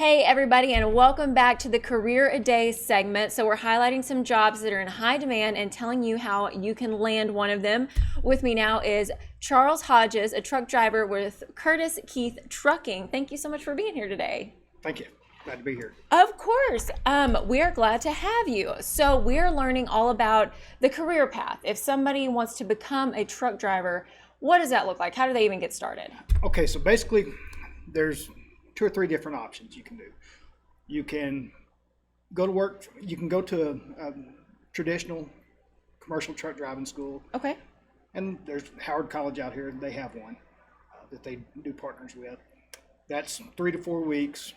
Hey everybody, and welcome back to the Career a Day segment. So we're highlighting some jobs that are in high demand and telling you how you can land one of them. With me now is Charles Hodges, a truck driver with Curtis Keith Trucking. Thank you so much for being here today. Thank you. Glad to be here. Of course. We are glad to have you. So we are learning all about the career path. If somebody wants to become a truck driver, what does that look like? How do they even get started? Okay, so basically there's 2 or 3 different options you can do. You can go to work, you can go to a traditional commercial truck driving school. Okay. And there's Howard College out here, they have one that they do partners with. That's 3 to 4 weeks,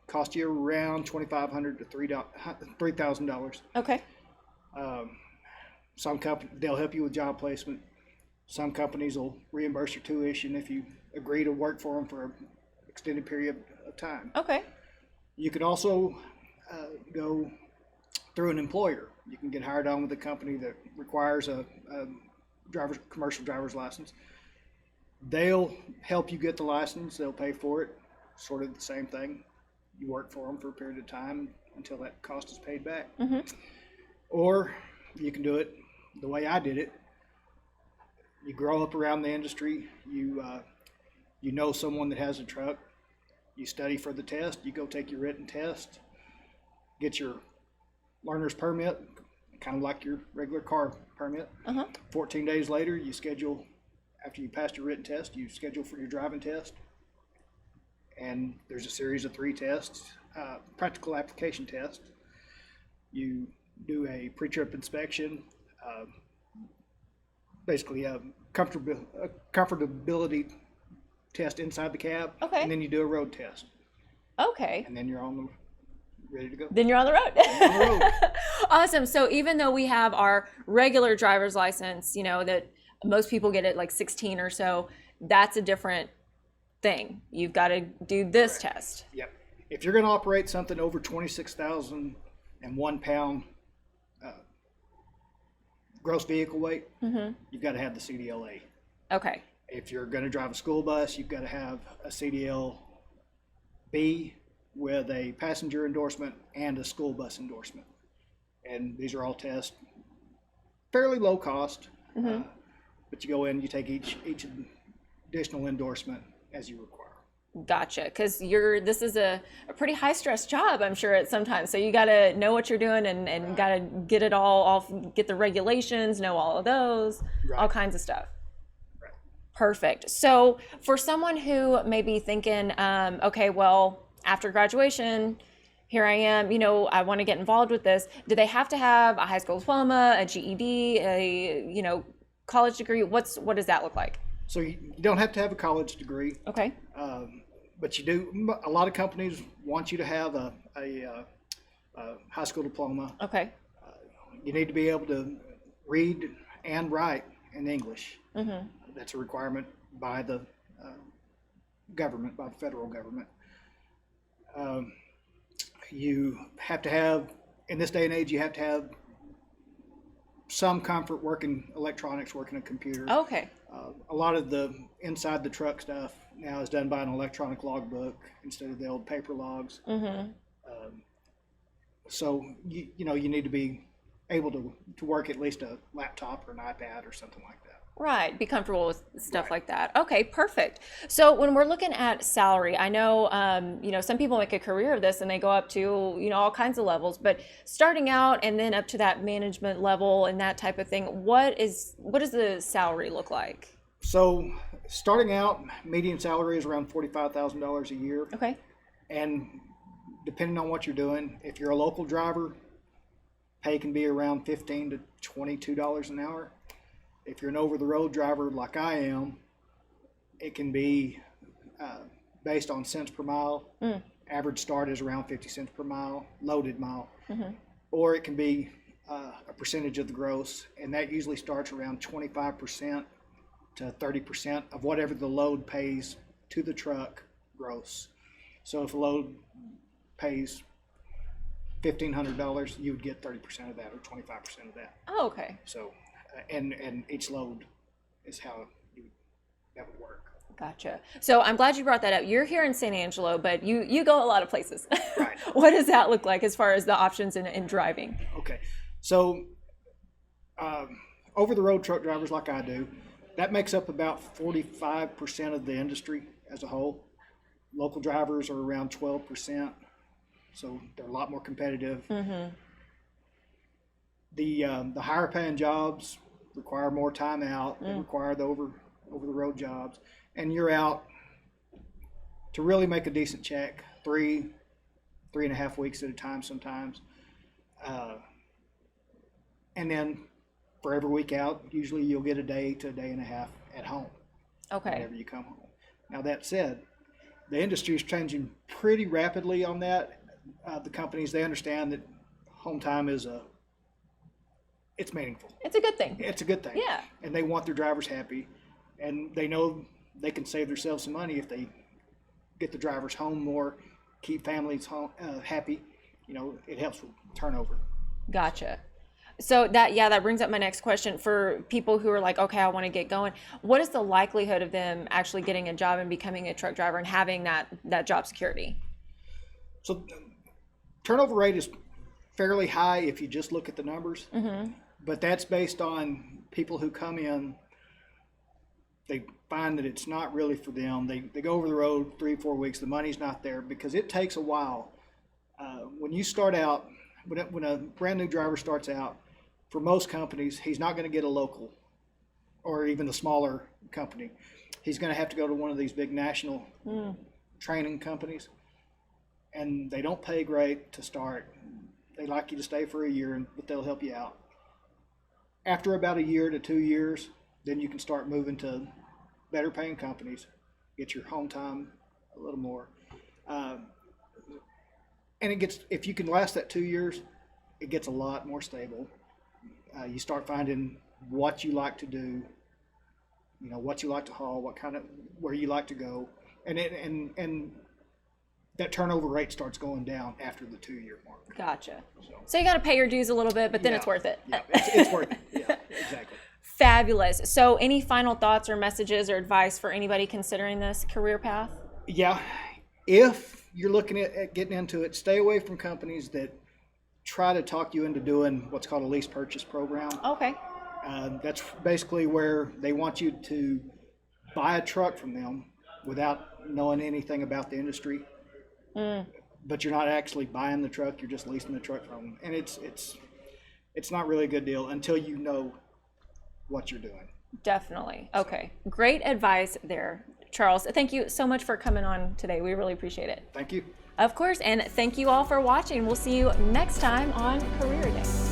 cost you around $2,500 to $3,000. Okay. Some company, they'll help you with job placement. Some companies will reimburse your tuition if you agree to work for them for an extended period of time. Okay. You can also go through an employer. You can get hired on with a company that requires a commercial driver's license. They'll help you get the license. They'll pay for it. Sort of the same thing. You work for them for a period of time until that cost is paid back. Mm-hmm. Or you can do it the way I did it. You grow up around the industry. You know someone that has a truck. You study for the test. You go take your written test. Get your learner's permit, kind of like your regular car permit. 14 days later, you schedule, after you passed your written test, you schedule for your driving test. And there's a series of 3 tests, practical application test. You do a pre-trip inspection, basically a comfortability test inside the cab. Okay. And then you do a road test. Okay. And then you're ready to go. Then you're on the road. On the road. Awesome. So even though we have our regular driver's license, you know, that most people get at like 16 or so, that's a different thing. You've got to do this test. Yep. If you're going to operate something over 26,001 pound gross vehicle weight, you've got to have the CDLA. Okay. If you're going to drive a school bus, you've got to have a CDL-B with a passenger endorsement and a school bus endorsement. And these are all tests, fairly low cost, but you go in, you take each additional endorsement as you require. Gotcha. Because this is a pretty high stress job, I'm sure, at sometimes. So you got to know what you're doing and got to get it all off, get the regulations, know all of those, all kinds of stuff. Perfect. So for someone who may be thinking, okay, well, after graduation, here I am, you know, I want to get involved with this. Do they have to have a high school diploma, a GED, a, college degree? What does that look like? So you don't have to have a college degree. Okay. But you do. A lot of companies want you to have a high school diploma. Okay. You need to be able to read and write in English. That's a requirement by the government, by the federal government. You have to have, in this day and age, you have to have some comfort working electronics, working a computer. Okay. A lot of the inside the truck stuff now is done by an electronic logbook instead of the old paper logs. So you need to be able to work at least a laptop or an iPad or something like that. Right, be comfortable with stuff like that. Okay, perfect. So when we're looking at salary, I know, some people make a career of this and they go up to, all kinds of levels, but starting out and then up to that management level and that type of thing, what does the salary look like? So starting out, median salary is around $45,000 a year. Okay. And depending on what you're doing, if you're a local driver, pay can be around $15 to $22 an hour. If you're an over-the-road driver like I am, it can be based on cents per mile. Average start is around 50 cents per mile, loaded mile. Or it can be a percentage of the gross, and that usually starts around 25% to 30% of whatever the load pays to the truck gross. So if a load pays $1,500, you would get 30% of that or 25% of that. Oh, okay. So, and each load is how that would work. Gotcha. So I'm glad you brought that up. You're here in San Angelo, but you go a lot of places. Right. What does that look like as far as the options in driving? Okay. So over the road truck drivers like I do, that makes up about 45% of the industry as a whole. Local drivers are around 12%, so they're a lot more competitive. Mm-hmm. The higher paying jobs require more time out. They require the over the road jobs, and you're out to really make a decent check 3.5 weeks at a time sometimes, and then for every week out, usually you'll get a day to a day and a half at home. Okay. Whenever you come home. Now that said, the industry is changing pretty rapidly on that. The companies, they understand that home time is it's meaningful. It's a good thing. It's a good thing. Yeah. And they want their drivers happy, and they know they can save themselves some money if they get the drivers home more, keep families home happy. You know, it helps with turnover. Gotcha. So that brings up my next question for people who are like, okay, I want to get going. What is the likelihood of them actually getting a job and becoming a truck driver and having that job security? So turnover rate is fairly high if you just look at the numbers, but that's based on people who come in, they find that it's not really for them. They go over the road 3-4 weeks, the money's not there because it takes a while. When you start out, when a brand new driver starts out, for most companies, he's not going to get a local or even the smaller company. He's going to have to go to one of these big national training companies, and they don't pay great to start. They like you to stay for a year, but they'll help you out. After about a year to 2 years, then you can start moving to better paying companies, get your home time a little more. And it gets, if you can last that 2 years, it gets a lot more stable. You start finding what you like to do, you know, what you like to haul, where you like to go, and that turnover rate starts going down after the 2-year mark. Gotcha. So you got to pay your dues a little bit, but then it's worth it. Yeah, it's worth it. Yeah, exactly. Fabulous. So any final thoughts or messages or advice for anybody considering this career path? Yeah, if you're looking at getting into it, stay away from companies that try to talk you into doing what's called a lease purchase program. Okay. That's basically where they want you to buy a truck from them without knowing anything about the industry. But you're not actually buying the truck, you're just leasing the truck from them. And it's not really a good deal until you know what you're doing. Definitely. Okay. Great advice there, Charles. Thank you so much for coming on today. We really appreciate it. Thank you. Of course, and thank you all for watching. We'll see you next time on Career Day.